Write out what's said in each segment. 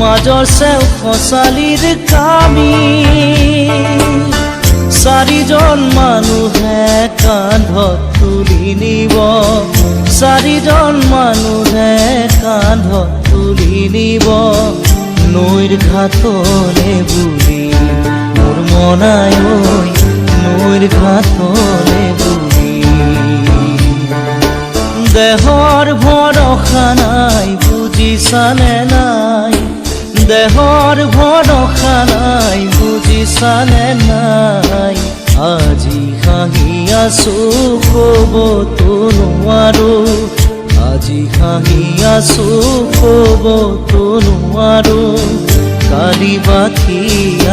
মাজৰ চেও খচালিৰ কামি চাৰিজন মানুহে কান্ধত তুলি নিব চাৰিজন মানুহে কান্ধত তুলি নিব নৈৰ ঘাটলে বুলি মোৰ মনাই ঐ নৈৰ ঘাটলে বুলি দেহৰ ভৰসা নাই বুজিছানে নাই দেহৰ ভৰসা নাই বুজিছানে নাই আজি হাঁহি আছো ক'বতো নোৱাৰো আজি হাঁহি আছো ক'বতো নোৱাৰো কালি বাকী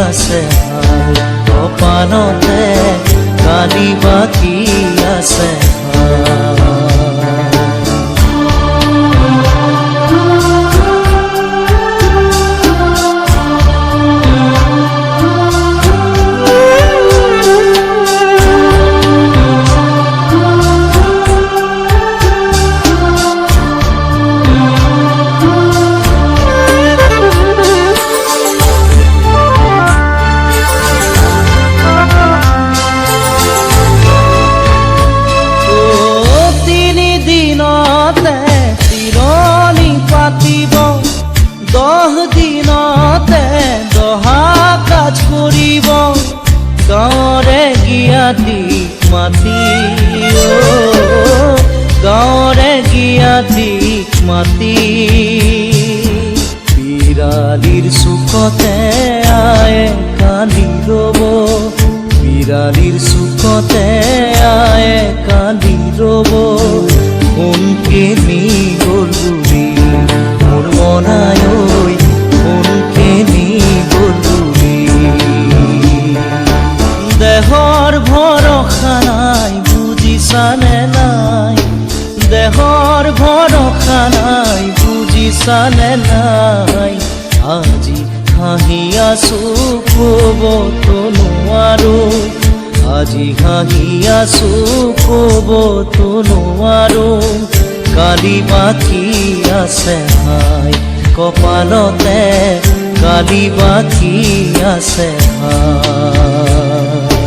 আছে হাল কপালতে কালি বাকী আছে হাল গাঁৱৰে জ্ঞাতিক মাতি গাঁৱৰে জ্ঞাতিক মাতি বিৰালিৰ চুকতে আয়ে কান্দি ৰ'ব বিৰালিৰ চুকতে আয়ে কান্দি ৰ'ব কোনকে নি গ'ল বুলি মোৰ মনাই ঐ কোনকে নি গ'ল বুলি দেহৰ ভৰসা নাই বুজিছানে নাই দেহৰ ভৰসা নাই বুজিছানে নাই আজি হাঁহি আছো ক'বতো নোৱাৰো আজি হাঁহি আছো ক'বতো নোৱাৰো কালি বাকী আছে হাই কপালতে কালি বাকী আছে হাই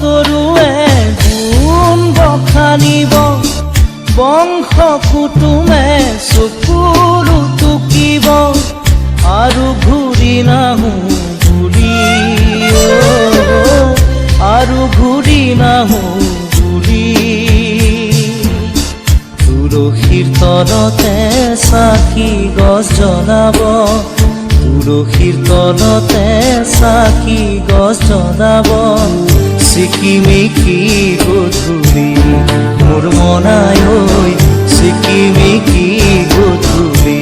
তৰুৱে গুণ বখানিব বংশ কুটুমে চকুৰু টুকিব আৰু ঘূৰি নাহো বুলি আৰু ঘূৰি নাহো বুলি তুলসীৰ তলতে চাকি গছ জ্বলাব তুলসীৰ তলতে চাকি গছ জ্বলাব চিকিমিকি গধূলি মোৰ মনাই ঐ চিকিমিকি গধূলি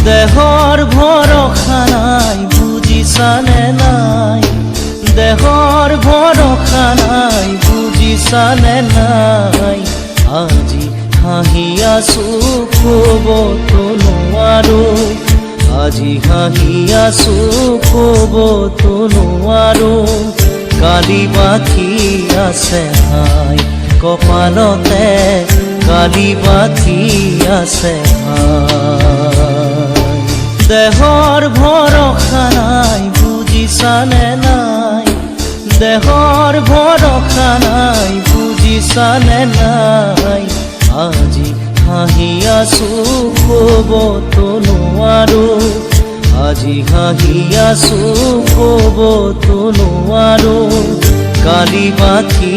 দেহৰ ভৰসা নাই বুজিছানে নাই দেহৰ ভৰসা নাই বুজিছানে নাই আজি হাঁহি আছো ক'বতো নোৱাৰো আজি হাঁহি আছো ক'বতো নোৱাৰো কালি বাকী আছে হাই কপালতে কালি বাকী আছে হাই দেহৰ ভৰসা নাই বুজিছানে নাই দেহৰ ভৰসা নাই বুজিছানে নাই আজি হাঁহি আছো ক'বতো নোৱাৰো আজি হাঁহি আছো ক'বতো নোৱাৰো কালি বাকী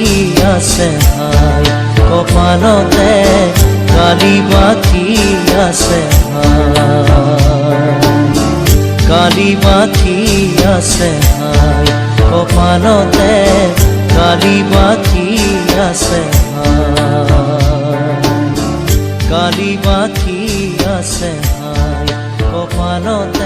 আছে হাই কপালতে কালি বাকী আছে হাই কালি বাকী আছে হাই কপালতে কালি বাকী আছে হাই কালি বাকী আছে হাই কপালত